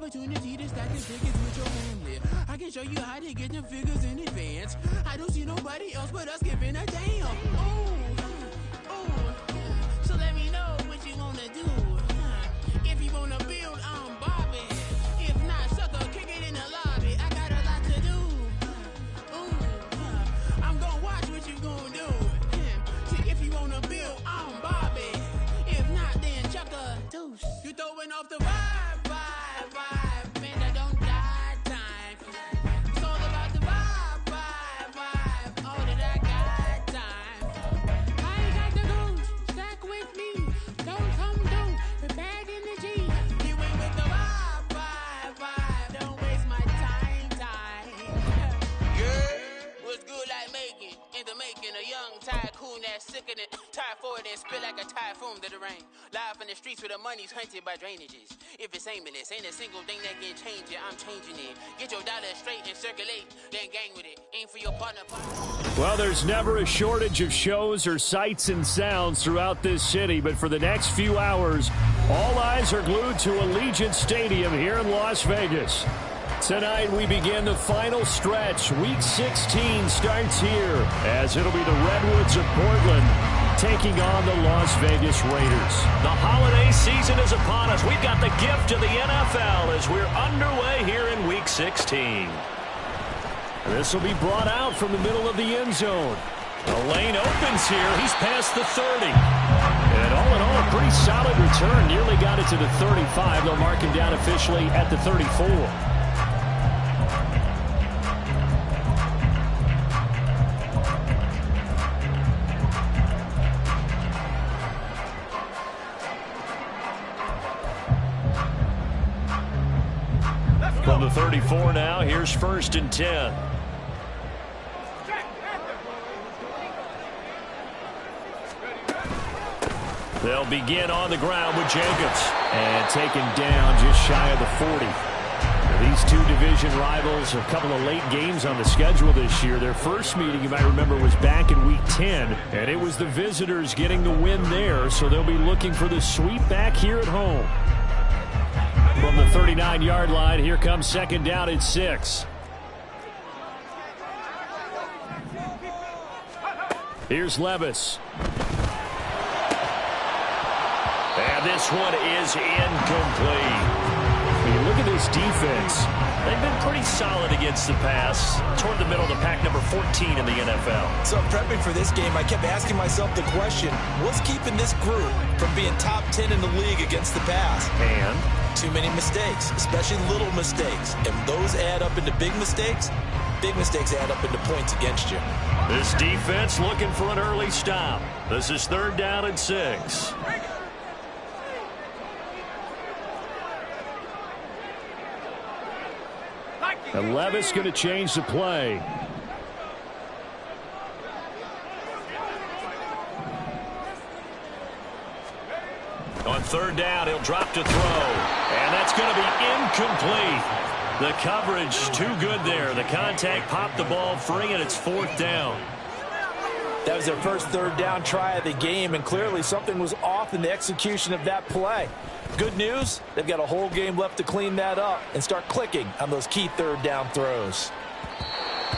opportunity to stack the tickets with your family. I can show you how to get them figures in advance. I don't see nobody else but us giving a damn. So let me know what you wanna do. If you wanna build, I'm Bobby. If not, sucker, kick it in the lobby. I got a lot to do. I'm gonna watch what you gonna do. See, if you wanna build, I'm Bobby. If not, then chuck a deuce. You throwing off the vibe, man, I don't die time. It's all about the vibe, all that I got time. I ain't got the goose, stack with me. Don't come through with bad energy. You ain't with the vibe, don't waste my time. Yeah, what's good like making, in the making, a young tycoon that's sickening. Tire forward and spit like a typhoon to the rain. Live in the streets where the money's hunted by drainages. If it's aimless, ain't a single thing that can change it. I'm changing it. Get your dollar straight and circulate, then gang with it. Aim for your partner. Well, there's never a shortage of shows or sights and sounds throughout this city, but for the next few hours, all eyes are glued to Allegiant Stadium here in Las Vegas. Tonight we begin the final stretch. Week 16 starts here as it'll be the Redwoods of Portland taking on the Las Vegas Raiders. The holiday season is upon us. We've got the gift of the NFL as we're underway here in Week 16. This will be brought out from the middle of the end zone. The lane opens here. He's past the 30. And all in all, a pretty solid return. Nearly got it to the 35. They'll mark him down officially at the 34. From the 34 now, here's 1st and 10. They'll begin on the ground with Jacobs. And taken down just shy of the 40. Now, these two division rivals, a couple of late games on the schedule this year. Their first meeting, you might remember, was back in Week 10. And it was the visitors getting the win there, so they'll be looking for the sweep back here at home. From the 39-yard line, here comes 2nd down at 6. Here's Levis. And this one is incomplete. When you look at this defense, they've been pretty solid against the pass. Toward the middle of the pack, number 14 in the NFL. So prepping for this game, I kept asking myself the question, what's keeping this group from being top 10 in the league against the pass? And too many mistakes, especially little mistakes. And those add up into big mistakes. Big mistakes add up into points against you. This defense looking for an early stop. This is 3rd down and 6. And Levis going to change the play. On 3rd down, he'll drop to throw. And that's going to be incomplete. The coverage too good there. The contact popped the ball free, and it's 4th down. That was their first 3rd down try of the game, and clearly something was off in the execution of that play. Good news, they've got a whole game left to clean that up and start clicking on those key 3rd down throws.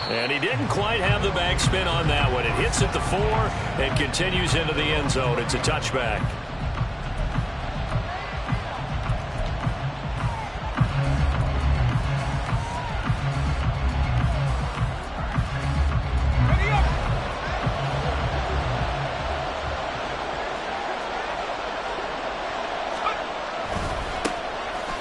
And he didn't quite have the backspin on that one. It hits at the 4 and continues into the end zone. It's a touchback.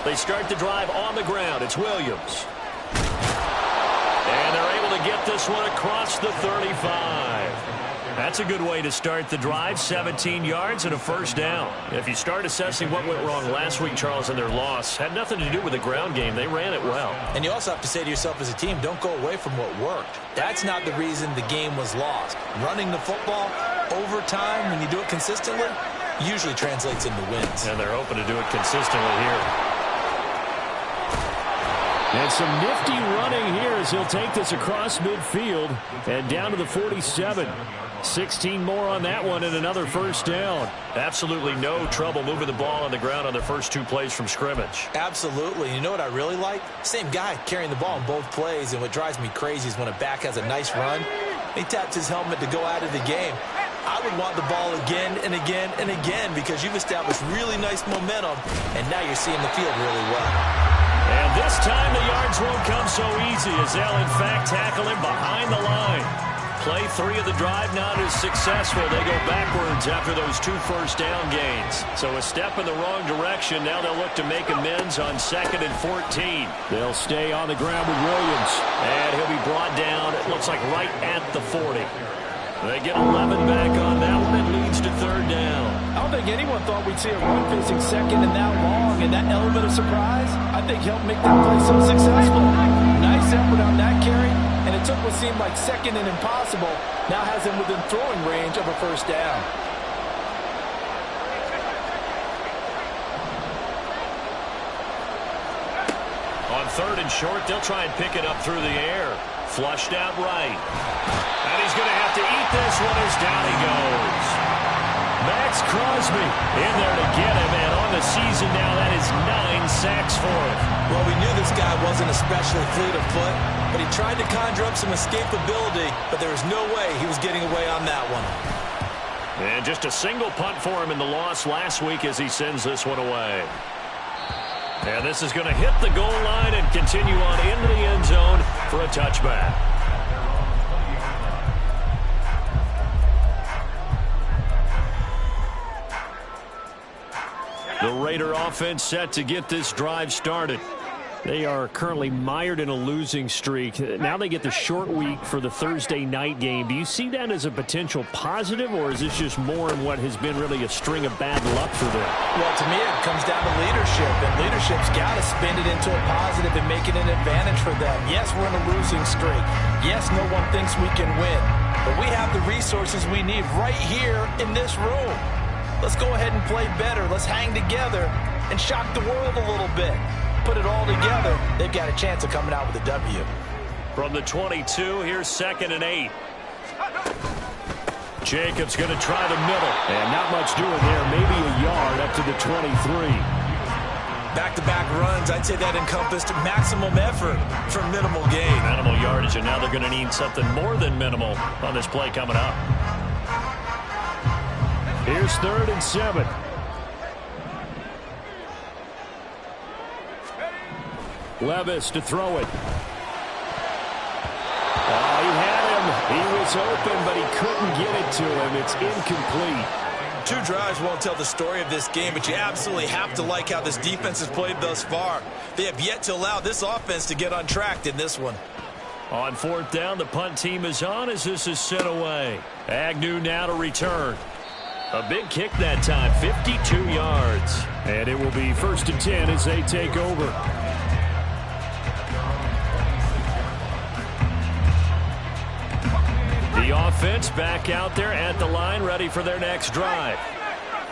They start the drive on the ground. It's Williams. And they're able to get this one across the 35. That's a good way to start the drive. 17 yards and a 1st down. If you start assessing what went wrong last week, Charles, in their loss, had nothing to do with the ground game. They ran it well. And you also have to say to yourself as a team, don't go away from what worked. That's not the reason the game was lost. Running the football over time, when you do it consistently, usually translates into wins. And they're hoping to do it consistently here. And some nifty running here as he'll take this across midfield and down to the 47. 16 more on that one and another first down. Absolutely no trouble moving the ball on the ground on their first 2 plays from scrimmage. Absolutely. You know what I really like? Same guy carrying the ball in both plays, and what drives me crazy is when a back has a nice run, he taps his helmet to go out of the game. I would want the ball again and again and again because you've established really nice momentum, and now you're seeing the field really well. And this time the yards won't come so easy as they'll, in fact, tackle him behind the line. Play 3 of the drive not as successful. They go backwards after those 2 first down gains. So a step in the wrong direction. Now they'll look to make amends on 2nd and 14. They'll stay on the ground with Williams. And he'll be brought down, it looks like right at the 40. They get 11 back on that one. It leads to 3rd down. I don't think anyone thought we'd see a run facing 2nd and that long, and that element of surprise, I think, helped make that play so successful. Nice effort on that carry, and it took what seemed like 2nd and impossible, now has him within throwing range of a first down. On 3rd and short, they'll try and pick it up through the air. Flushed out right. And he's going to have to eat this one as down he goes. Max Crosby in there to get him, and on the season now, that is 9 sacks for him. Well, we knew this guy wasn't especially fleet of foot, but he tried to conjure up some escapability, but there was no way he was getting away on that one. And just a single punt for him in the loss last week as he sends this one away. And this is going to hit the goal line and continue on into the end zone for a touchback. The Raider offense set to get this drive started. They are currently mired in a losing streak. Now they get the short week for the Thursday night game. Do you see that as a potential positive, or is this just more in what has been really a string of bad luck for them? Well, to me, it comes down to leadership, and leadership's got to spin it into a positive and make it an advantage for them. Yes, we're in a losing streak. Yes, no one thinks we can win, but we have the resources we need right here in this room. Let's go ahead and play better. Let's hang together and shock the world a little bit. Put it all together, they've got a chance of coming out with a W. From the 22, here's 2nd and 8. Jacobs going to try the middle. And not much doing there. Maybe a yard up to the 23. Back-to-back runs, I'd say that encompassed maximum effort for minimal gain. Minimal yardage, and now they're going to need something more than minimal on this play coming up. Here's 3rd and 7. Levis to throw it. Oh, he had him. He was open, but he couldn't get it to him. It's incomplete. 2 drives won't tell the story of this game, but you absolutely have to like how this defense has played thus far. They have yet to allow this offense to get on track in this one. On 4th down, the punt team is on as this is sent away. Agnew now to return. A big kick that time, 52 yards. And it will be 1st and 10 as they take over. The offense back out there at the line, ready for their next drive.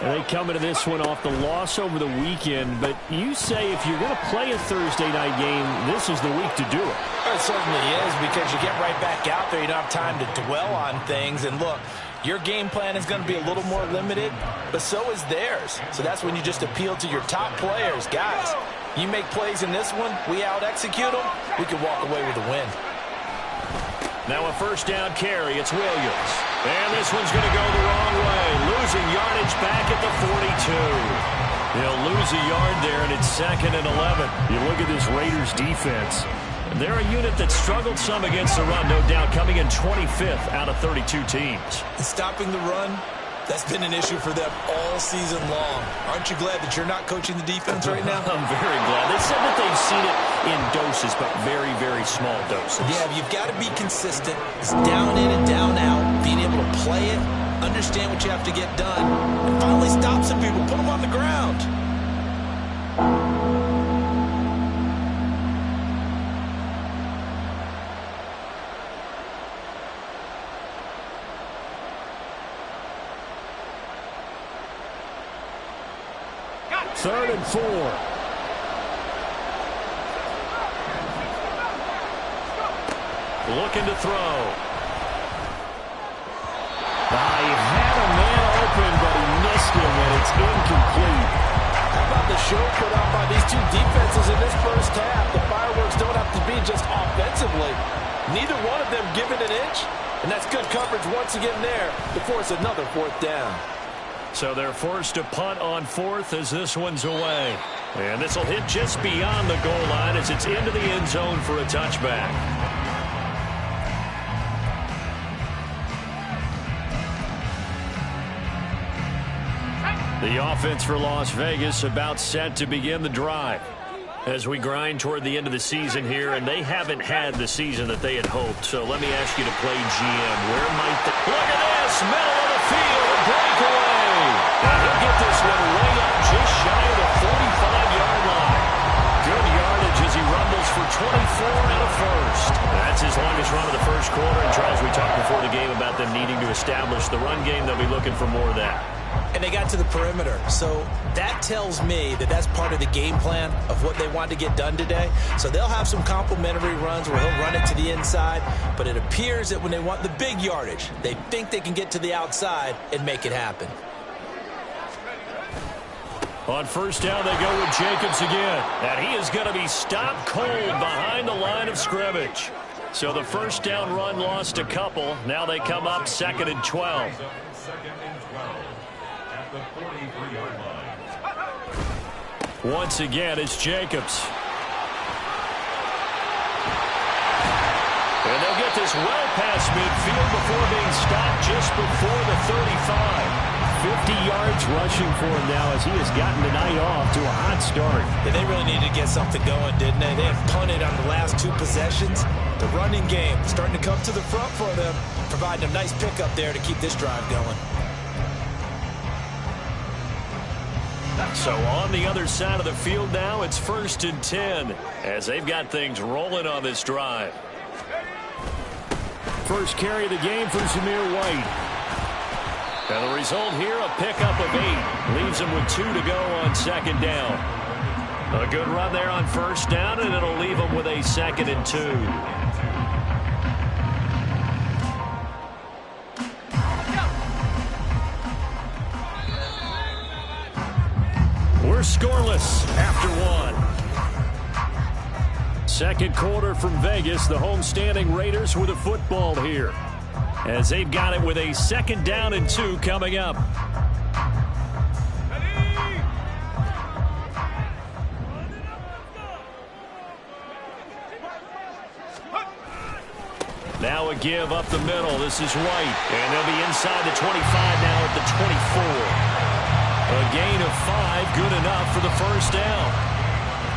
They come into this one off the loss over the weekend, but you say if you're going to play a Thursday night game, this is the week to do it. It certainly is, because you get right back out there. You don't have time to dwell on things. And look, your game plan is going to be a little more limited, but so is theirs. So that's when you just appeal to your top players. Guys, you make plays in this one, we out-execute them, we can walk away with a win. Now a 1st down carry. It's Williams. And this one's going to go the wrong way. Losing yardage back at the 42. He'll lose a yard there, and it's 2nd and 11. You look at this Raiders defense. They're a unit that struggled some against the run, no doubt, coming in 25th out of 32 teams. And stopping the run, that's been an issue for them all season long. Aren't you glad that you're not coaching the defense right now? I'm very glad. They said that they've seen it in doses, but very, very small doses. Yeah, you've got to be consistent. It's down in and down out, being able to play it, understand what you have to get done, and finally stop some people, put them on the ground. Third and 4. Looking to throw. He had a man open, but he missed him, and it's incomplete. How about the show put on by these two defenses in this first half? The fireworks don't have to be just offensively. Neither one of them given an inch, and that's good coverage once again there to force another fourth down. So they're forced to punt on fourth as this one's away. And this will hit just beyond the goal line as it's into the end zone for a touchback. The offense for Las Vegas about set to begin the drive as we grind toward the end of the season here, and they haven't had the season that they had hoped. So let me ask you to play GM. Where might the... Look at this! Middle of the field, a breakaway! And he'll get this one way up just shy of the 45-yard line. Good yardage as he rumbles for 24 and a first. That's his longest run of the first quarter. And Charles, we talked before the game about them needing to establish the run game. They'll be looking for more of that. And they got to the perimeter. So that tells me that that's part of the game plan of what they want to get done today. So they'll have some complementary runs where he'll run it to the inside. But it appears that when they want the big yardage, they think they can get to the outside and make it happen. On first down, they go with Jacobs again. And he is going to be stopped cold behind the line of scrimmage. So the first down run lost a couple. Now they come up 2nd and 12. Once again, it's Jacobs. And they'll get this well past midfield before being stopped just before the 35. 50 yards rushing for him now as he has gotten the night off to a hot start. Yeah, they really needed to get something going, didn't they? They have punted on the last two possessions. The running game starting to come to the front for them, providing a nice pickup there to keep this drive going. So on the other side of the field now, it's 1st and 10 as they've got things rolling on this drive. First carry of the game for Zamir White. And the result here, a pickup of 8. Leaves him with 2 to go on 2nd down. A good run there on first down, and it'll leave him with a 2nd and 2. We're scoreless after 1. Second quarter from Vegas. The homestanding Raiders with a football here, as they've got it with a 2nd down and 2 coming up. Now a give up the middle. This is White. And they'll be inside the 25 now at the 24. A gain of 5, good enough for the first down.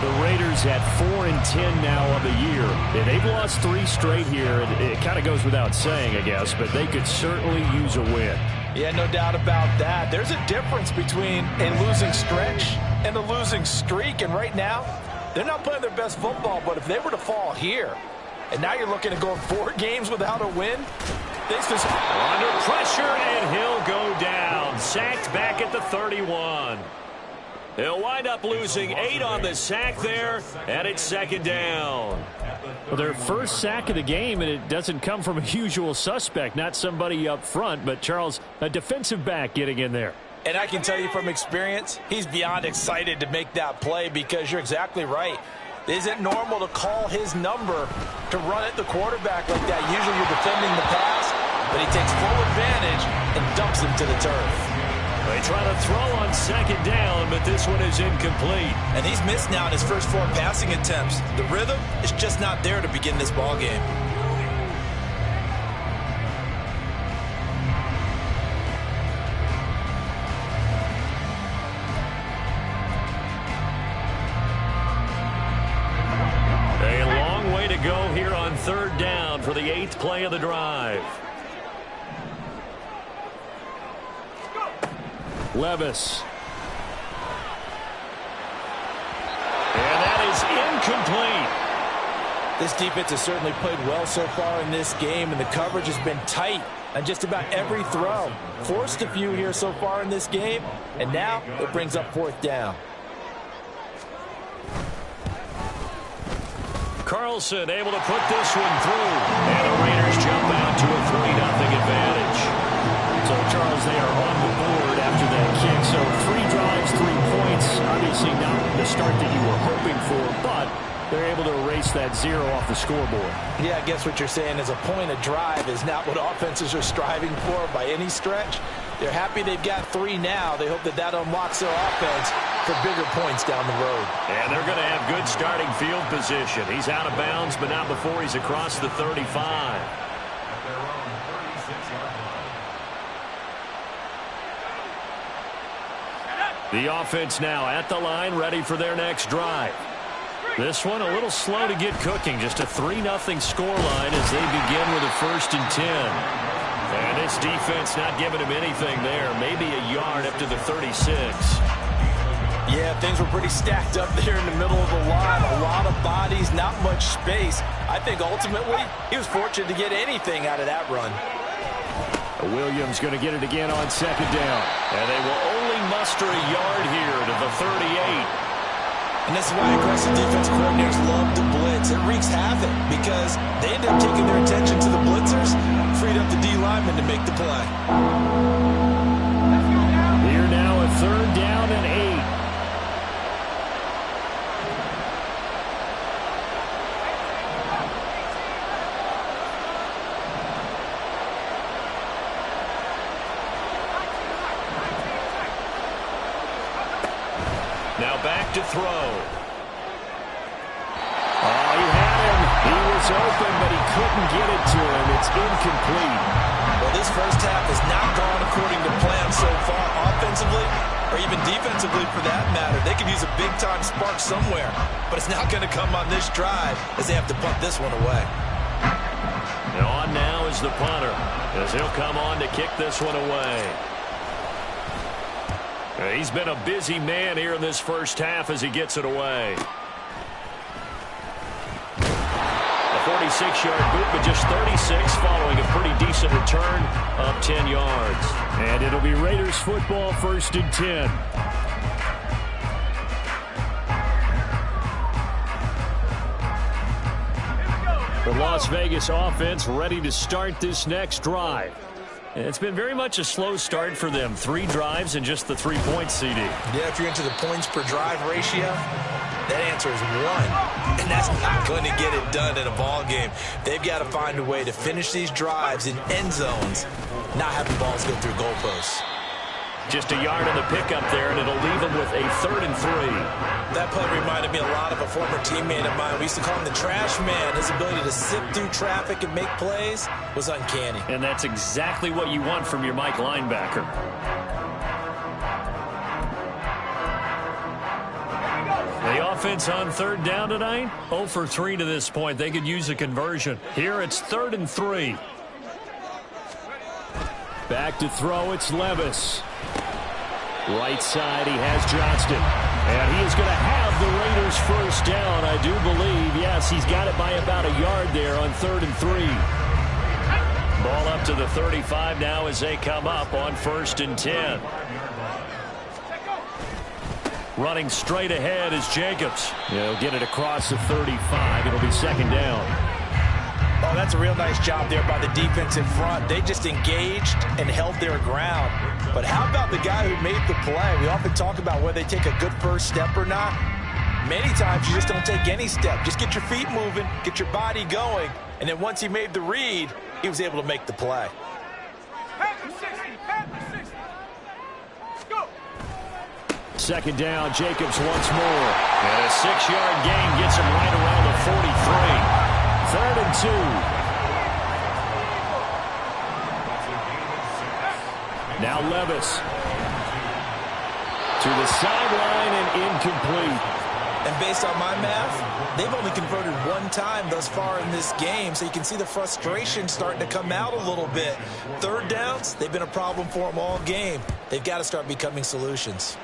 The Raiders at 4 and 10 now of the year. And they've lost 3 straight here. It kind of goes without saying, I guess, but they could certainly use a win. Yeah, no doubt about that. There's a difference between a losing stretch and a losing streak. And right now, they're not playing their best football. But if they were to fall here, and now you're looking at going 4 games without a win, this is under pressure, and he'll go down. Sacked back at the 31. They'll wind up losing 8 on the sack there, and it's 2nd down. Well, their first sack of the game, and it doesn't come from a usual suspect, not somebody up front, but Charles, a defensive back getting in there. And I can tell you from experience, he's beyond excited to make that play because you're exactly right. It isn't normal to call his number to run at the quarterback like that. Usually you're defending the pass, but he takes full advantage and dumps him to the turf. They try to throw on 2nd down, but this one is incomplete. And he's missed now in his first 4 passing attempts. The rhythm is just not there to begin this ball game. A long way to go here on 3rd down for the 8th play of the drive. Levis. And that is incomplete. This defense has certainly played well so far in this game, and the coverage has been tight on just about every throw. Forced a few here so far in this game, and now it brings up 4th down. Carlson able to put this one through. And the Raiders jump out to a 3-0 advantage. So, Charles, they are on the board after that kick. So 3 drives, 3 points. Obviously not the start that you were hoping for, but they're able to erase that 0 off the scoreboard. Yeah, I guess what you're saying is a point of drive is not what offenses are striving for by any stretch. They're happy they've got 3 now. They hope that that unlocks their offense for bigger points down the road. And they're going to have good starting field position. He's out of bounds, but not before he's across the 35. The offense now at the line, ready for their next drive. This one a little slow to get cooking. Just a 3-0 scoreline as they begin with a 1st and 10. And this defense not giving him anything there. Maybe a yard up to the 36. Yeah, things were pretty stacked up there in the middle of the line. A lot of bodies, not much space. I think ultimately he was fortunate to get anything out of that run. Williams going to get it again on 2nd down. And they will only muster a yard here to the 38. And this is why aggressive defense coordinators love to blitz. It wreaks havoc because they end up taking their attention to the blitzers, freed up the D lineman to make the play. Here now a 3rd down and 8. Now back to throw. Oh, he had him. He was open, but he couldn't get it to him. It's incomplete. Well, this first half has not gone according to plan so far, offensively or even defensively for that matter. They could use a big-time spark somewhere, but it's not going to come on this drive as they have to punt this one away. And on now is the punter as he'll come on to kick this one away. He's been a busy man here in this first half as he gets it away. A 46-yard boot, but just 36 following a pretty decent return of 10 yards. And it'll be Raiders football, 1st and 10. The Las Vegas offense ready to start this next drive. It's been very much a slow start for them. 3 drives and just the 3 points, CD. Yeah, if you're into the points per drive ratio, that answer is 1. And that's not going to get it done in a ball game. They've got to find a way to finish these drives in end zones, not having balls go through goalposts. Just a yard on the pickup there, and it'll leave them with a 3rd and 3. That play reminded me a lot of a former teammate of mine. We used to call him the trash man. His ability to sift through traffic and make plays was uncanny. And that's exactly what you want from your Mike linebacker. The offense on 3rd down tonight, 0 for 3 to this point. They could use a conversion. Here it's 3rd and 3. Back to throw, it's Levis. Right side, he has Johnston. And he is going to have the Raiders' 1st down, I do believe. Yes, he's got it by about a yard there on 3rd and 3. Ball up to the 35 now as they come up on 1st and 10. Running straight ahead is Jacobs. He'll get it across the 35. It'll be 2nd down. Oh, that's a real nice job there by the defense in front. They just engaged and held their ground. But how about the guy who made the play? We often talk about whether they take a good first step or not. Many times you just don't take any step. Just get your feet moving, get your body going, and then once he made the read, he was able to make the play. Second down, Jacobs once more. And a 6-yard gain gets him right around the 43. 3rd and 2. Now Levis. To the sideline and incomplete. And based on my math, they've only converted 1 time thus far in this game, so you can see the frustration starting to come out a little bit. 3rd downs, they've been a problem for them all game. They've got to start becoming solutions.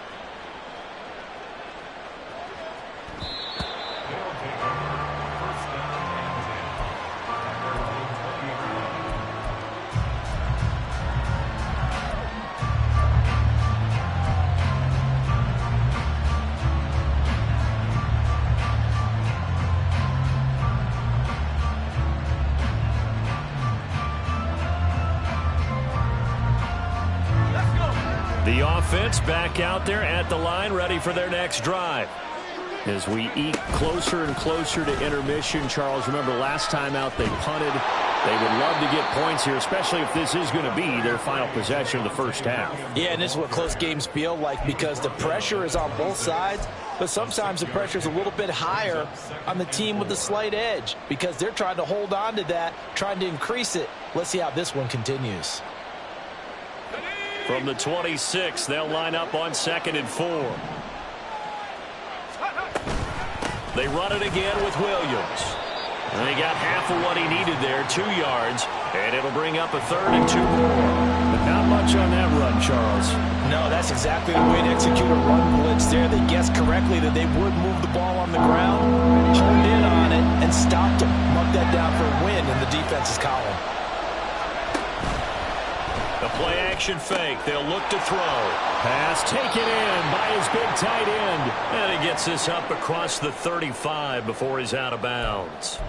The offense back out there at the line, ready for their next drive. As we eke closer and closer to intermission, Charles, remember last time out they punted. They would love to get points here, especially if this is going to be their final possession of the first half. Yeah, and this is what close games feel like because the pressure is on both sides, but sometimes the pressure is a little bit higher on the team with the slight edge because they're trying to hold on to that, trying to increase it. Let's see how this one continues. From the 26, they'll line up on 2nd and 4. They run it again with Williams. And he got half of what he needed there, 2 yards, and it'll bring up a 3rd and 2 more. But not much on that run, Charles. No, that's exactly the way to execute a run blitz there. They guessed correctly that they would move the ball on the ground, honed in on it, and stopped him. Mugged that down for a win in the defense's column. The play-action fake. They'll look to throw. Pass taken in by his big tight end. And he gets this up across the 35 before he's out of bounds.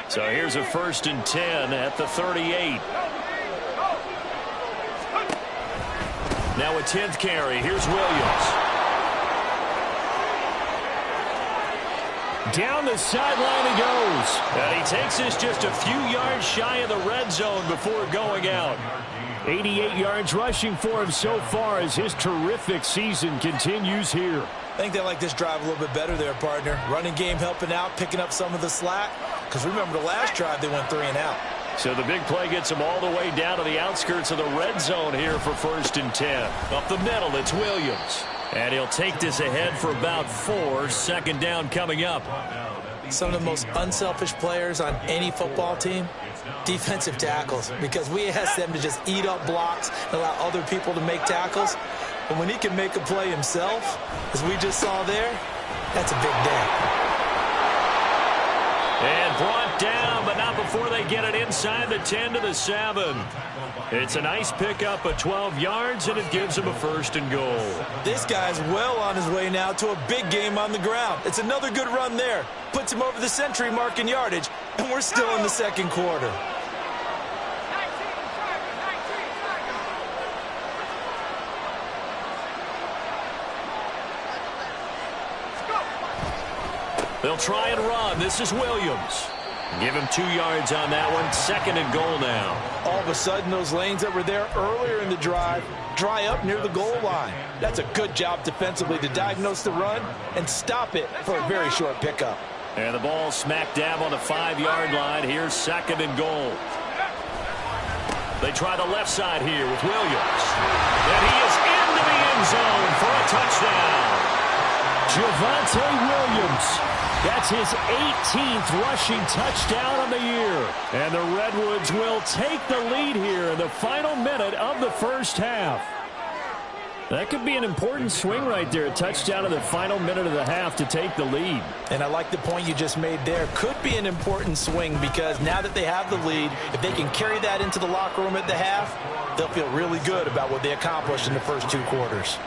So here's a 1st and 10 at the 38. Now a 10th carry. Here's Williams. Down the sideline he goes. And he takes this just a few yards shy of the red zone before going out. 88 yards rushing for him so far as his terrific season continues here. I think they like this drive a little bit better there, partner. Running game helping out, picking up some of the slack. Because remember the last drive they went 3 and out. So the big play gets him all the way down to the outskirts of the red zone here for 1st and 10. Up the middle, it's Williams. And he'll take this ahead for about 4. 2nd down coming up. Some of the most unselfish players on any football team, defensive tackles. Because we ask them to just eat up blocks and allow other people to make tackles. But when he can make a play himself, as we just saw there, that's a big day. And brought down, but not before they get it inside the 10 to the 7. It's a nice pickup of 12 yards, and it gives him a 1st and goal. This guy's well on his way now to a big game on the ground. It's another good run there. Puts him over the century mark in yardage, and we're still in the 2nd quarter. They'll try and run. This is Williams. Give him 2 yards on that one. 2nd and goal now. All of a sudden, those lanes that were there earlier in the drive dry up near the goal line. That's a good job defensively to diagnose the run and stop it for a very short pickup. And the ball smack dab on the 5-yard line. Here's 2nd and goal. They try the left side here with Williams. And he is into the end zone for a touchdown. Javonte Williams. That's his 18th rushing touchdown of the year. And the Redwoods will take the lead here in the final minute of the first half. That could be an important swing right there. A touchdown in the final minute of the half to take the lead. And I like the point you just made there. Could be an important swing because now that they have the lead, if they can carry that into the locker room at the half, they'll feel really good about what they accomplished in the first 2 quarters.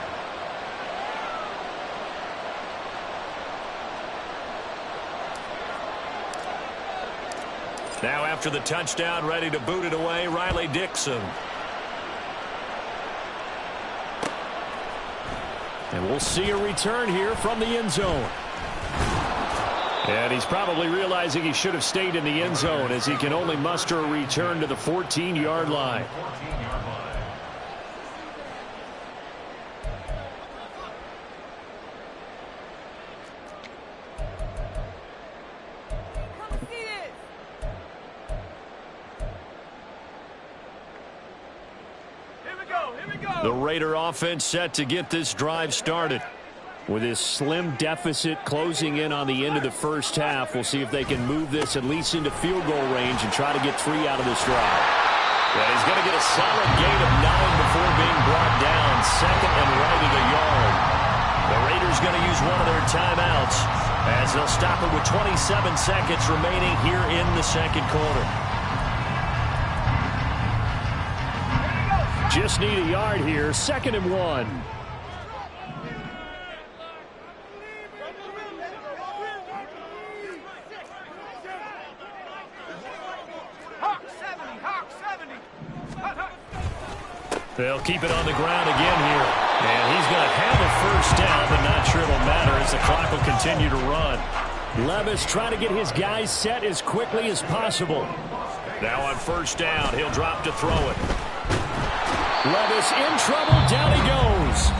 Now after the touchdown, ready to boot it away, Riley Dixon. And we'll see a return here from the end zone. And he's probably realizing he should have stayed in the end zone as he can only muster a return to the 14-yard line. The Raider offense set to get this drive started. With his slim deficit closing in on the end of the first half, we'll see if they can move this at least into field goal range and try to get 3 out of this drive. Yeah, he's going to get a solid gain of 9 before being brought down. 2nd and right of the yard. The Raiders going to use one of their timeouts as they'll stop it with 27 seconds remaining here in the 2nd quarter. Just need a yard here. 2nd and 1. They'll keep it on the ground again here. And he's going to have a first down, but not sure it'll matter as the clock will continue to run. Levis trying to get his guys set as quickly as possible. Now on first down, he'll drop to throw it. Levis in trouble, down he goes.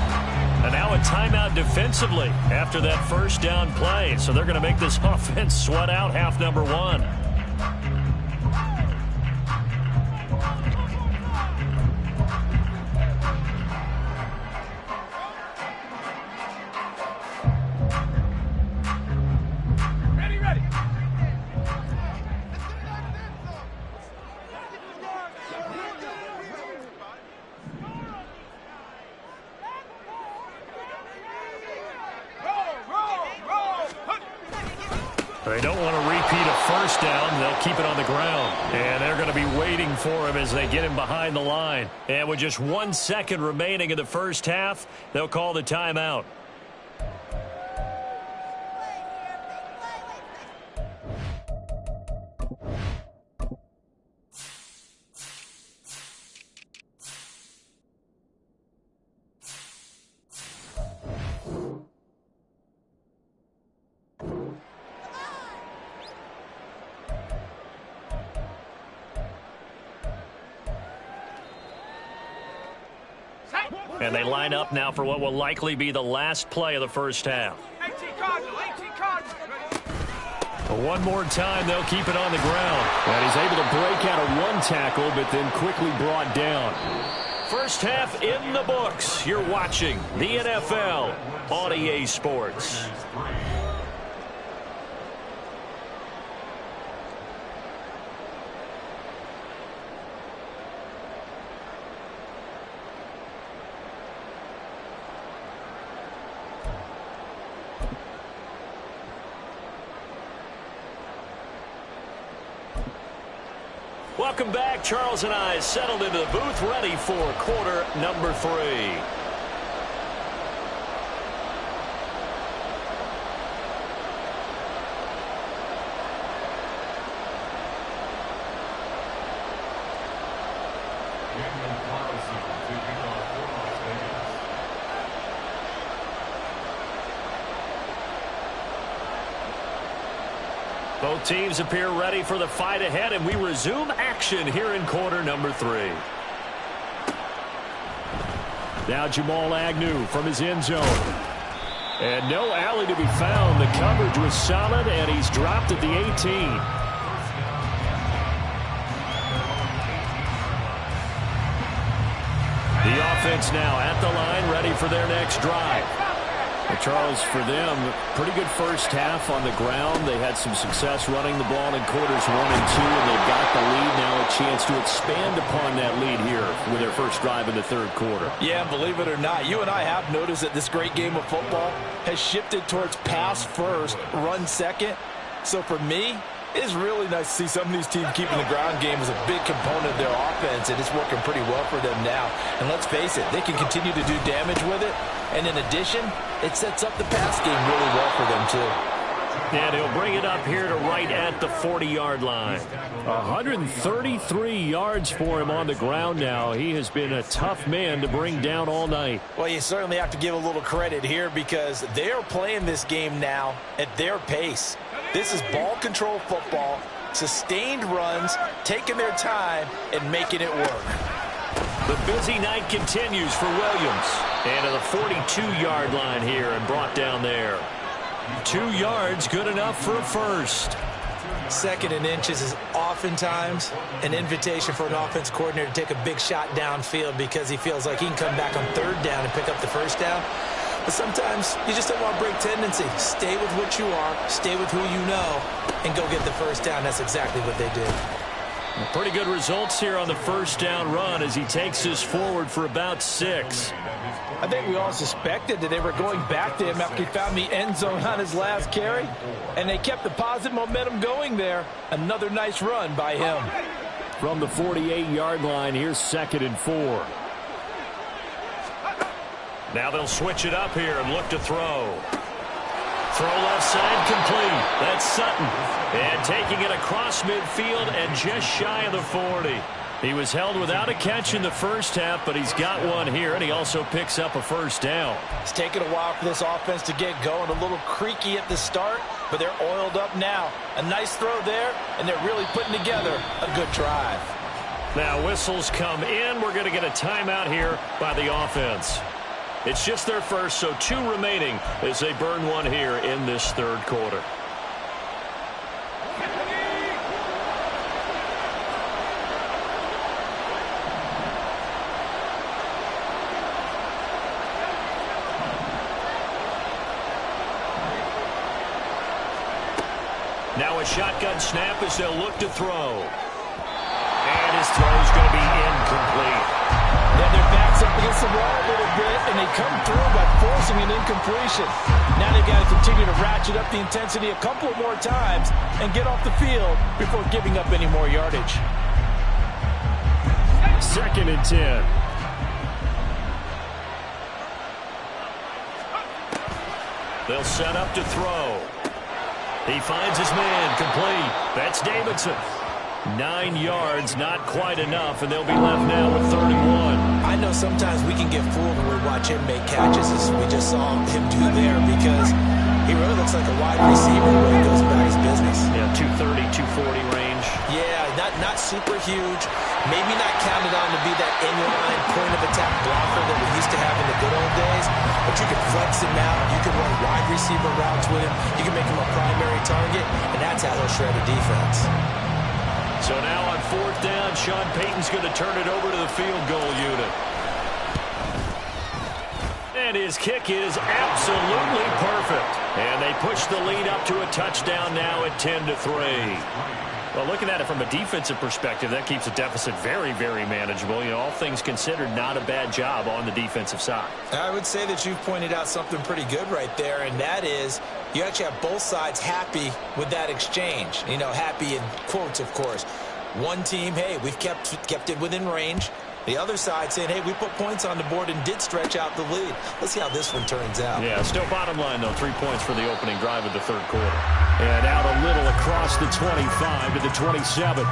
And now a timeout defensively after that first down play. So they're going to make this offense sweat out half number one. They don't want to repeat a first down. They'll keep it on the ground. And they're going to be waiting for him as they get him behind the line. And with just 1 second remaining in the first half, they'll call the timeout. And they line up now for what will likely be the last play of the first half. 18 Cardinals. One more time, they'll keep it on the ground. And he's able to break out of one tackle, but then quickly brought down. First half in the books. You're watching the NFL on EA Sports. Welcome back. Charles and I settled into the booth, ready for quarter number 3. Both teams appear ready for the fight ahead, and we resume action here in quarter number 3. Now Jamal Agnew from his end zone. And no alley to be found. The coverage was solid, and he's dropped at the 18. The offense now at the line, ready for their next drive. Well, Charles, for them, pretty good first half on the ground. They had some success running the ball in quarters 1 and 2, and they've got the lead now, a chance to expand upon that lead here with their first drive in the third quarter. Yeah, believe it or not, you and I have noticed that this great game of football has shifted towards pass first, run second. So for me, it's really nice to see some of these teams keeping the ground game as a big component of their offense, and it's working pretty well for them now. And let's face it, they can continue to do damage with it. And in addition, it sets up the pass game really well for them, too. And he'll bring it up here to right at the 40-yard line. 133 yards for him on the ground now. He has been a tough man to bring down all night. Well, you certainly have to give a little credit here because they are playing this game now at their pace. This is ball control football, sustained runs, taking their time, and making it work. The busy night continues for Williams. And to the 42-yard line here and brought down there. 2 yards, good enough for a first. 2nd and inches is oftentimes an invitation for an offense coordinator to take a big shot downfield because he feels like he can come back on 3rd down and pick up the first down. But sometimes you just don't want to break tendency. Stay with what you are, stay with who you know, and go get the first down. That's exactly what they did. Pretty good results here on the first down run as he takes us forward for about 6. I think we all suspected that they were going back to him after he found the end zone on his last carry, and they kept the positive momentum going there. Another nice run by him. From the 48-yard line, here's 2nd and 4. Now they'll switch it up here and look to throw. Throw left side complete. That's Sutton. And taking it across midfield and just shy of the 40. He was held without a catch in the first half, but he's got one here, and he also picks up a first down. It's taken a while for this offense to get going. A little creaky at the start, but they're oiled up now. A nice throw there, and they're really putting together a good drive. Now whistles come in. We're going to get a timeout here by the offense. It's just their first, so 2 remaining as they burn one here in this third quarter. Now a shotgun snap as they'll look to throw. And his throw is going to be incomplete. Then their backs up against the wall a little bit, and they come through by forcing an incompletion. Now they've got to continue to ratchet up the intensity a couple more times and get off the field before giving up any more yardage. 2nd and 10. They'll set up to throw. He finds his man, complete. That's Davidson. 9 yards, not quite enough, and they'll be left now with 31. I know sometimes we can get fooled when we watch him make catches, as we just saw him do there, because he really looks like a wide receiver when he goes about his business. Yeah, 230, 240 range. Yeah, not super huge. Maybe not counted on to be that inline point-of-attack blocker that we used to have in the good old days, but you can flex him out. You can run wide receiver routes with him. You can make him a primary target, and that's how he'll shred a defense. So now on 4th down, Sean Payton's going to turn it over to the field goal unit. And his kick is absolutely perfect. And they push the lead up to a touchdown now at 10-3. Well, looking at it from a defensive perspective, that keeps the deficit very, very manageable. You know, all things considered, not a bad job on the defensive side. I would say that you've pointed out something pretty good right there, and that is you actually have both sides happy with that exchange. You know, happy in quotes, of course. One team, hey, we've kept it within range. The other side saying, hey, we put points on the board and did stretch out the lead. Let's see how this one turns out. Yeah, still bottom line, though, 3 points for the opening drive of the third quarter. And out a little across the 25 to the 27.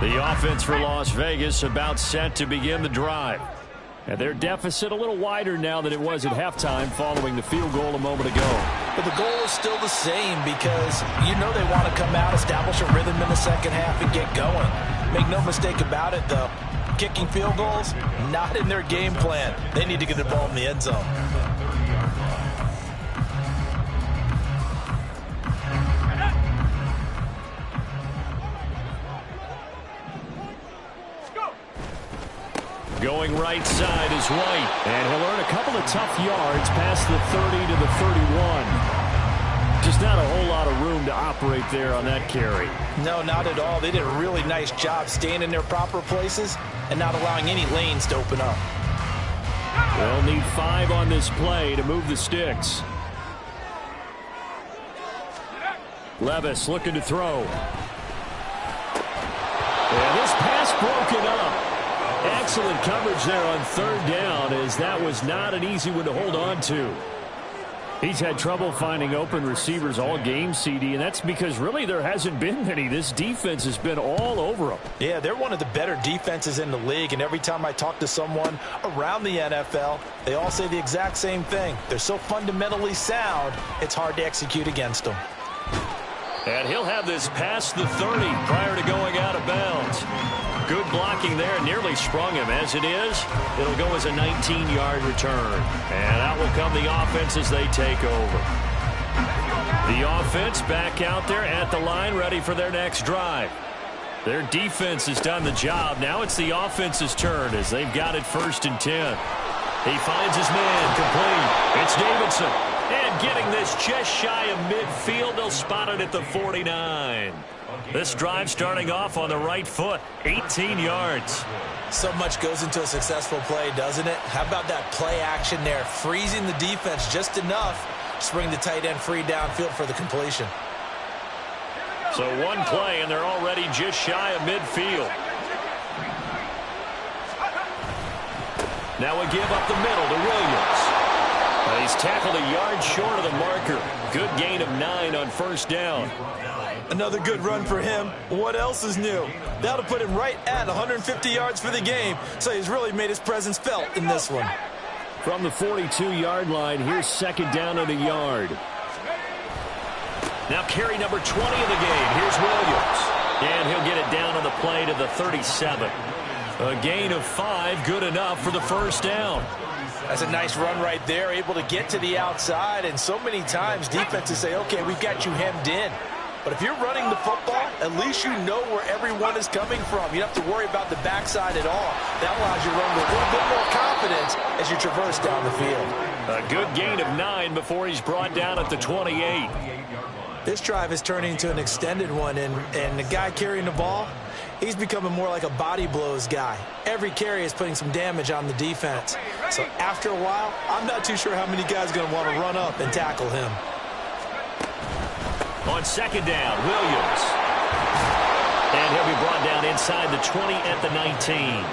The offense for Las Vegas about set to begin the drive. And their deficit a little wider now than it was at halftime following the field goal a moment ago. But the goal is still the same, because you know they want to come out, establish a rhythm in the second half, and get going. Make no mistake about it, though. Kicking field goals, not in their game plan. They need to get the ball in the end zone. Going right side is White. And he'll earn a couple of tough yards past the 30 to the 31. Just not a whole lot of room to operate there on that carry. No, not at all. They did a really nice job staying in their proper places and not allowing any lanes to open up. They'll need 5 on this play to move the sticks. Levis looking to throw. And this pass broken up. Excellent coverage there on 3rd down, as that was not an easy one to hold on to. He's had trouble finding open receivers all game, CD, and that's because really there hasn't been many. This defense has been all over them. Yeah, they're one of the better defenses in the league, and every time I talk to someone around the NFL, they all say the exact same thing. They're so fundamentally sound, it's hard to execute against them. And he'll have this past the 30 prior to going out of bounds. Good blocking there, nearly sprung him. As it is, it'll go as a 19-yard return. And out will come the offense as they take over. The offense back out there at the line, ready for their next drive. Their defense has done the job. Now it's the offense's turn as they've got it 1st and 10. He finds his man, complete. It's Davidson. And getting this just shy of midfield, they'll spot it at the 49. This drive starting off on the right foot, 18 yards. So much goes into a successful play, doesn't it? How about that play action there, freezing the defense just enough to bring the tight end free downfield for the completion. So one play, and they're already just shy of midfield. Now a give up the middle to Williams. He's tackled a yard short of the marker. Good gain of 9 on first down. Another good run for him. What else is new? That'll put him right at 150 yards for the game, so he's really made his presence felt in this one. From the 42-yard line, here's second down and a yard. Now carry number 20 in the game. Here's Williams. And he'll get it down on the play to the 37. A gain of 5, good enough for the first down. That's a nice run right there, able to get to the outside. And so many times defenses say, okay, we've got you hemmed in. But if you're running the football, at least you know where everyone is coming from. You don't have to worry about the backside at all. That allows you to run with a little bit more confidence as you traverse down the field. A good gain of 9 before he's brought down at the 28. This drive is turning into an extended one, and the guy carrying the ball, he's becoming more like a body blows guy. Every carry is putting some damage on the defense. So after a while, I'm not too sure how many guys are going to want to run up and tackle him. On second down, Williams. And he'll be brought down inside the 20 at the 19.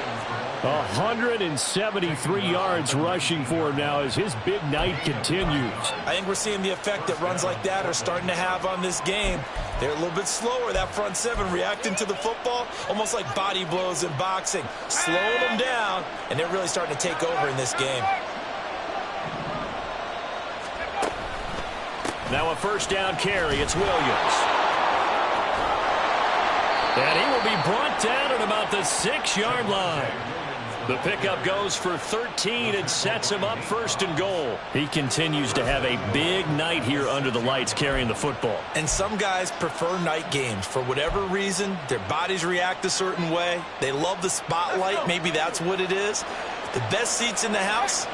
173 yards rushing for him now as his big night continues. I think we're seeing the effect that runs like that are starting to have on this game. They're a little bit slower, that front seven, reacting to the football, almost like body blows in boxing. Slowing them down, and they're really starting to take over in this game. Now a first down carry. It's Williams. And he will be brought down at about the 6-yard line. The pickup goes for 13 and sets him up first and goal. He continues to have a big night here under the lights carrying the football. And some guys prefer night games. For whatever reason, their bodies react a certain way. They love the spotlight. Maybe that's what it is. The best seats in the house,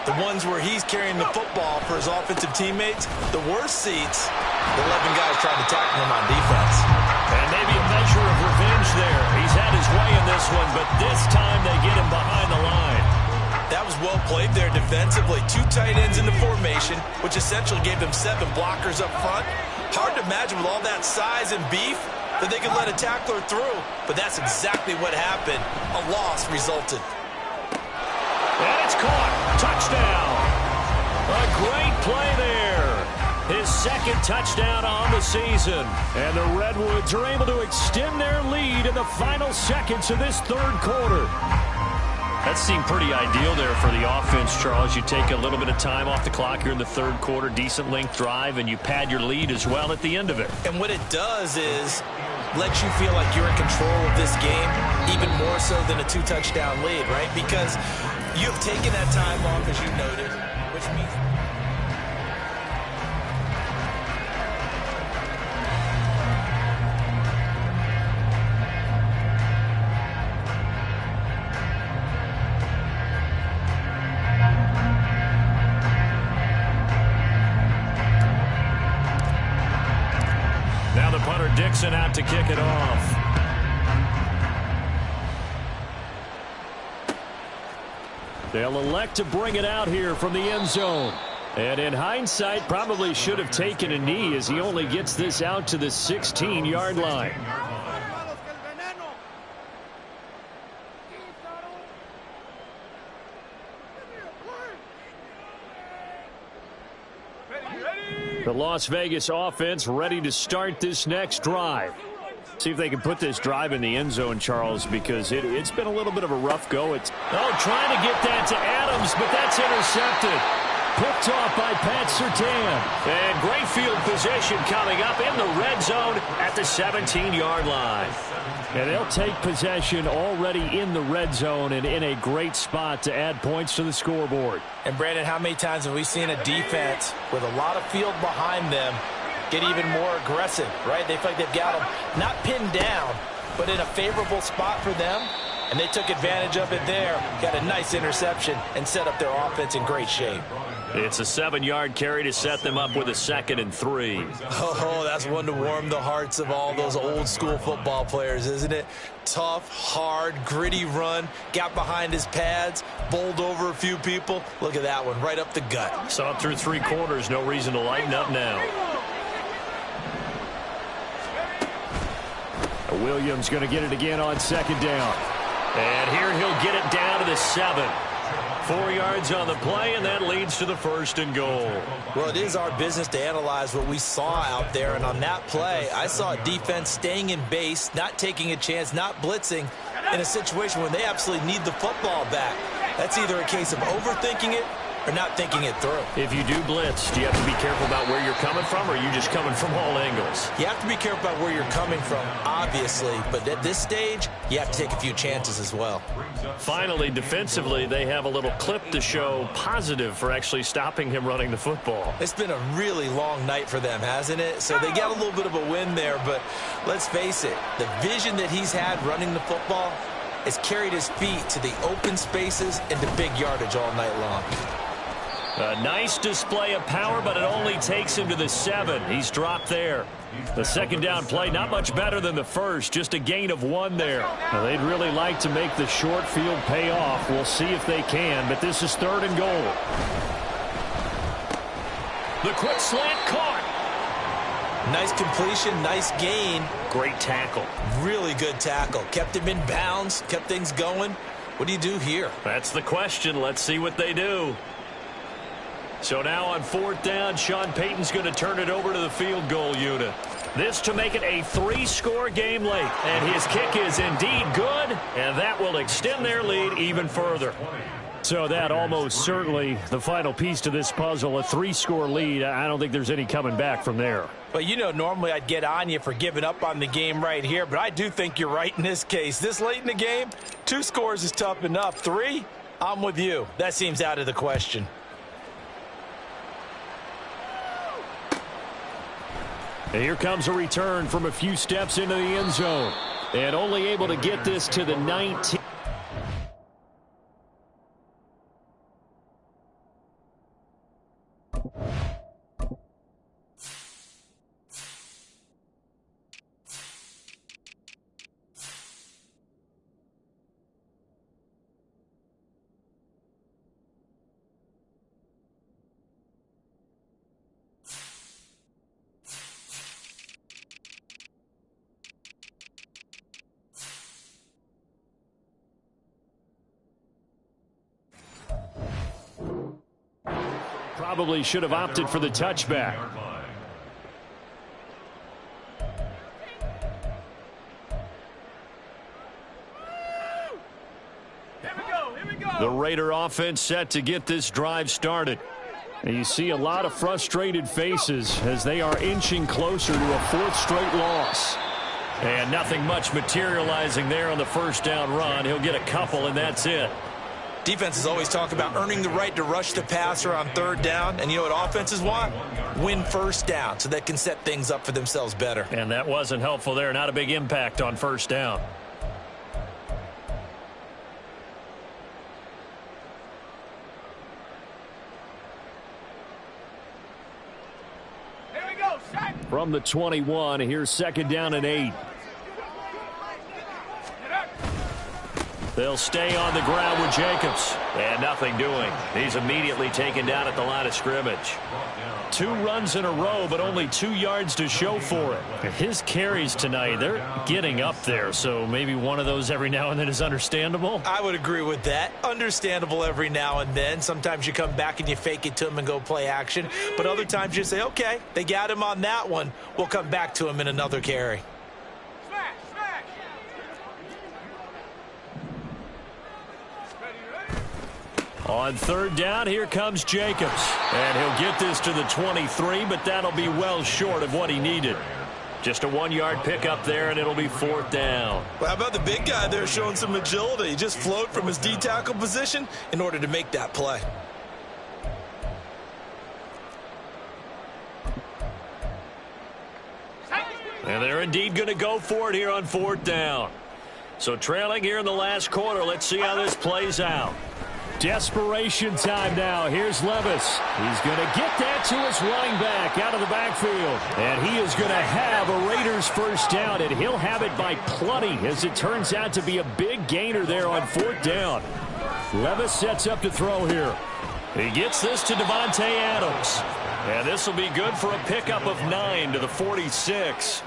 the ones where he's carrying the football for his offensive teammates. The worst seats, the 11 guys trying to tackle him on defense. And maybe a measure of revenge there. He's had his way in this one, but this time they get him behind the line. That was well played there defensively. 2 tight ends in the formation, which essentially gave them 7 blockers up front. Hard to imagine with all that size and beef that they could let a tackler through, but that's exactly what happened. A loss resulted. And it's caught. Touchdown. A great play there. His second touchdown on the season. And the Redwoods are able to extend their lead in the final seconds of this third quarter. That seemed pretty ideal there for the offense, Charles. You take a little bit of time off the clock here in the third quarter, decent length drive, and you pad your lead as well at the end of it. And what it does is lets you feel like you're in control of this game, even more so than a 2-touchdown lead, right? Because you've taken that time off, as you noted, which means... Now the punter Dixon out to kick it off. They'll elect to bring it out here from the end zone. And in hindsight, probably should have taken a knee as he only gets this out to the 16-yard line. The Las Vegas offense ready to start this next drive. See if they can put this drive in the end zone, Charles, because it's been a little bit of a rough go. Trying to get that to Adams, but that's intercepted. Picked off by Pat Surtain. And great field position coming up in the red zone at the 17-yard line. And they'll take possession already in the red zone and in a great spot to add points to the scoreboard. And, Brandon, how many times have we seen a defense with a lot of field behind them get even more aggressive, right? They feel like they've got them not pinned down, but in a favorable spot for them, and they took advantage of it there, got a nice interception, and set up their offense in great shape. It's a 7-yard carry to set them up with a 2nd and 3. Oh, that's one to warm the hearts of all those old-school football players, isn't it? Tough, hard, gritty run, got behind his pads, bowled over a few people. Look at that one, right up the gut. Saw it through 3 quarters, no reason to lighten up now. Williams going to get it again on 2nd down. And here he'll get it down to the 7. 4 yards on the play, and that leads to the 1st and goal. Well, it is our business to analyze what we saw out there, and on that play, I saw a defense staying in base, not taking a chance, not blitzing in a situation when they absolutely need the football back. That's either a case of overthinking it or not thinking it through. If you do blitz, do you have to be careful about where you're coming from, or are you just coming from all angles? You have to be careful about where you're coming from, obviously, but at this stage, you have to take a few chances as well. Finally, defensively, they have a little clip to show positive for actually stopping him running the football. It's been a really long night for them, hasn't it? So they got a little bit of a win there, but let's face it, the vision that he's had running the football has carried his feet to the open spaces and to big yardage all night long. A nice display of power, but it only takes him to the 7. He's dropped there. The 2nd down play, not much better than the 1st, just a gain of 1 there. Now, they'd really like to make the short field pay off. We'll see if they can, but this is 3rd and goal. The quick slant caught. Nice completion, nice gain. Great tackle. Really good tackle. Kept him in bounds, kept things going. What do you do here? That's the question. Let's see what they do. So now on 4th down, Sean Payton's going to turn it over to the field goal unit. This to make it a 3-score game late. And his kick is indeed good, and that will extend their lead even further. So that almost certainly the final piece to this puzzle, a 3-score lead. I don't think there's any coming back from there. But you know, normally I'd get on you for giving up on the game right here, but I do think you're right in this case. This late in the game, 2 scores is tough enough. 3, I'm with you. That seems out of the question. And here comes a return from a few steps into the end zone. And only able to get this to the 19. Probably should have opted for the touchback. The Raider offense set to get this drive started. And you see a lot of frustrated faces as they are inching closer to a 4th straight loss. And nothing much materializing there on the 1st down run. He'll get a couple, and that's it. Defenses always talk about earning the right to rush the passer on 3rd down. And you know what offenses want? Win 1st down so they can set things up for themselves better. And that wasn't helpful there. Not a big impact on 1st down. Here we go, set. From the 21, here's 2nd down and 8. They'll stay on the ground with Jacobs. And nothing doing. He's immediately taken down at the line of scrimmage. 2 runs in a row, but only 2 yards to show for it. His carries tonight, they're getting up there, so maybe one of those every now and then is understandable. I would agree with that. Understandable every now and then. Sometimes you come back and you fake it to him and go play action. But other times you say, okay, they got him on that one. We'll come back to him in another carry. On 3rd down, here comes Jacobs. And he'll get this to the 23, but that'll be well short of what he needed. Just a 1-yard pickup there, and it'll be 4th down. Well, how about the big guy there showing some agility? He just flowed from his D-tackle position in order to make that play. And they're indeed going to go for it here on 4th down. So trailing here in the last quarter. Let's see how this plays out. Desperation time now. Here's Levis. He's going to get that to his running back out of the backfield. And he is going to have a Raiders 1st down, and he'll have it by plenty, as it turns out to be a big gainer there on 4th down. Levis sets up to throw here. He gets this to Devontae Adams. And this will be good for a pickup of 9 to the 46.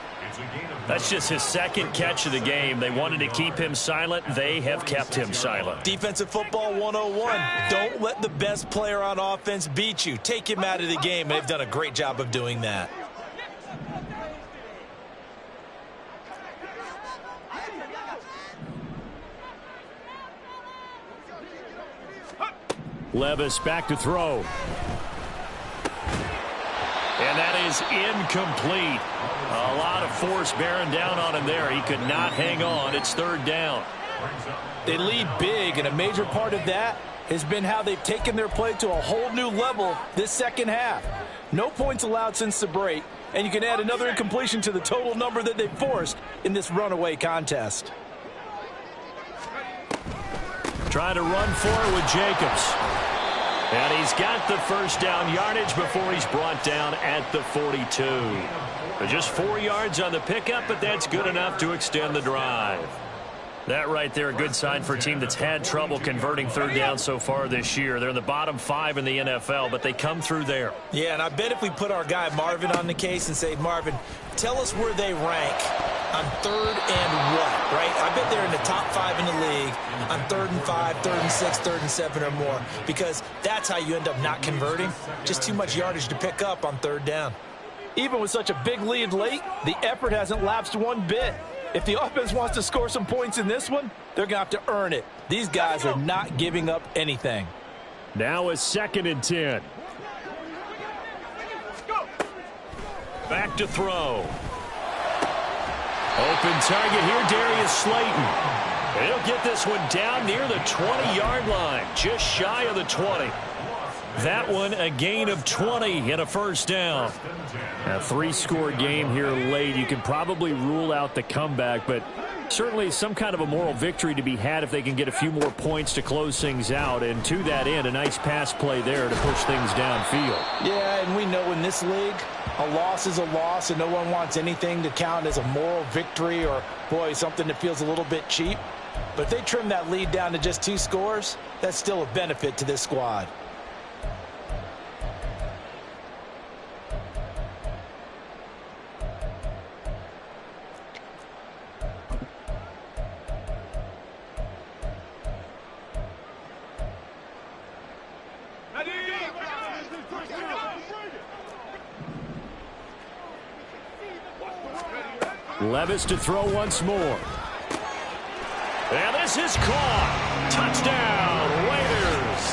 That's just his second catch of the game. They wanted to keep him silent. They have kept him silent. Defensive football 101. Don't let the best player on offense beat you. Take him out of the game, and they've done a great job of doing that. Levis back to throw. And that is incomplete. A lot of force bearing down on him there. He could not hang on. It's third down. They lead big, and a major part of that has been how they've taken their play to a whole new level this second half. No points allowed since the break, and you can add another incompletion to the total number that they've forced in this runaway contest. Trying to run for it with Jacobs. And he's got the first down yardage before he's brought down at the 42. Just 4 yards on the pickup, but that's good enough to extend the drive. That right there, a good sign for a team that's had trouble converting third down so far this year. They're in the bottom 5 in the NFL, but they come through there. Yeah, and I bet if we put our guy Marvin on the case and say, Marvin, tell us where they rank on third and what, right? I bet they're in the top 5 in the league on 3rd and 5, 3rd and 6, 3rd and 7 or more, because that's how you end up not converting. Just too much yardage to pick up on third down. Even with such a big lead late, the effort hasn't lapsed one bit. If the offense wants to score some points in this one, they're going to have to earn it. These guys are not giving up anything. Now a 2nd and 10. Back to throw. Open target here, Darius Slayton. He'll get this one down near the 20-yard line, just shy of the 20. That one a gain of 20 and a first down. A 3-score game here late. You can probably rule out the comeback, but certainly some kind of a moral victory to be had if they can get a few more points to close things out. And to that end, a nice pass play there to push things downfield. Yeah, and we know in this league, a loss is a loss, and no one wants anything to count as a moral victory or, boy, something that feels a little bit cheap. But if they trim that lead down to just 2 scores, that's still a benefit to this squad. Levis to throw once more. And this is caught. Touchdown, Raiders.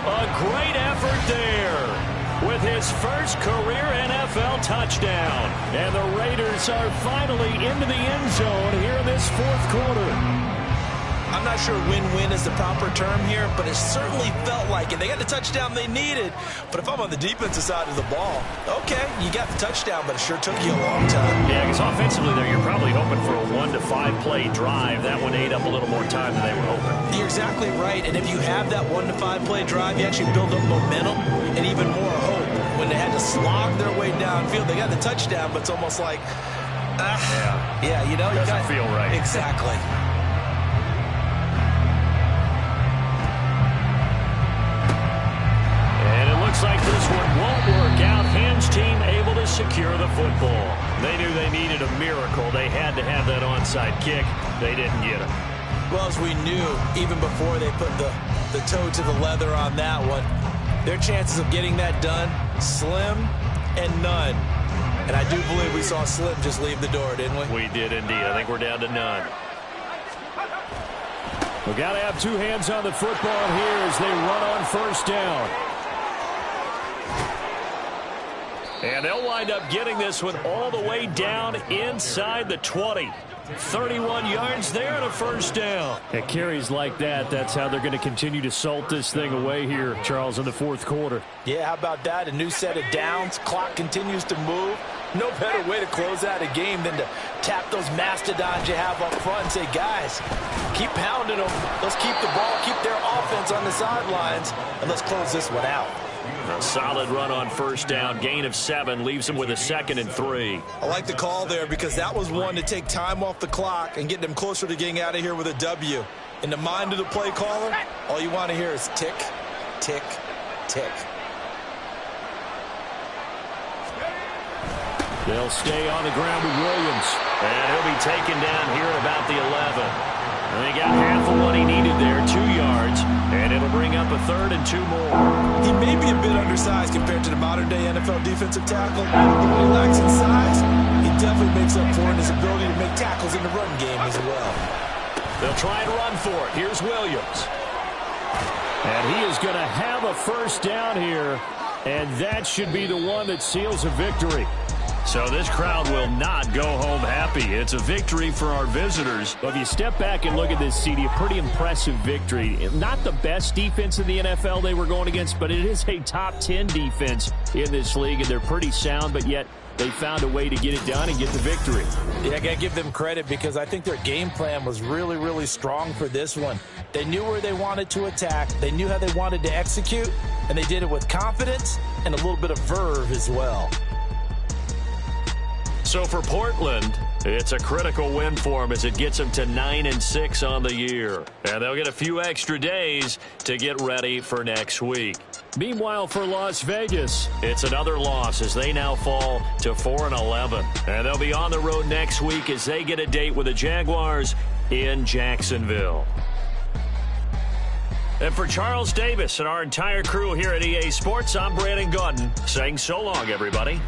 A great effort there with his first career NFL touchdown. And the Raiders are finally into the end zone here in this 4th quarter. I'm not sure win-win is the proper term here, but it certainly felt like it. They got the touchdown they needed, but if I'm on the defensive side of the ball, okay, you got the touchdown, but it sure took you a long time. Yeah, because offensively there, you're probably hoping for a 1 to 5 play drive. That one ate up a little more time than they were hoping. You're exactly right, and if you have that 1 to 5 play drive, you actually build up momentum and even more hope. When they had to slog their way downfield, they got the touchdown, but it's almost like, yeah, you know, doesn't feel right. Exactly. Looks like this one won't work out. Ham's team able to secure the football. They knew they needed a miracle. They had to have that onside kick. They didn't get it. Well, as we knew, even before they put the toe to the leather on that one, their chances of getting that done, slim and none. And I do believe we saw Slim just leave the door, didn't we? We did indeed. I think we're down to none. We've got to have 2 hands on the football here as they run on first down. And they'll wind up getting this one all the way down inside the 20. 31 yards there and a first down. At carries like that, that's how they're going to continue to salt this thing away here, Charles, in the 4th quarter. Yeah, how about that? A new set of downs. Clock continues to move. No better way to close out a game than to tap those mastodons you have up front and say, guys, keep pounding them. Let's keep the ball, keep their offense on the sidelines, and let's close this one out. A solid run on first down. Gain of 7 leaves them with a 2nd and 3. I like the call there because that was one to take time off the clock and get them closer to getting out of here with a W. In the mind of the play caller, all you want to hear is tick, tick, tick. They'll stay on the ground with Williams. And he'll be taken down here at about the 11. And he got half of what he needed there, 2 yards, and it'll bring up a 3rd and 2 more. He may be a bit undersized compared to the modern-day NFL defensive tackle. What he lacks in size, he definitely makes up for in his ability to make tackles in the run game as well. They'll try and run for it. Here's Williams. And he is going to have a first down here, and that should be the one that seals a victory. So this crowd will not go home happy. It's a victory for our visitors. Well, if you step back and look at this, CD, a pretty impressive victory. Not the best defense in the NFL they were going against, but it is a top 10 defense in this league, and they're pretty sound, but yet they found a way to get it done and get the victory. Yeah, I got to give them credit because I think their game plan was really, really strong for this one. They knew where they wanted to attack. They knew how they wanted to execute, and they did it with confidence and a little bit of verve as well. So for Portland, it's a critical win for them as it gets them to 9-6 on the year. And they'll get a few extra days to get ready for next week. Meanwhile, for Las Vegas, it's another loss as they now fall to 4-11. And they'll be on the road next week as they get a date with the Jaguars in Jacksonville. And for Charles Davis and our entire crew here at EA Sports, I'm Brandon Gaudin saying so long, everybody.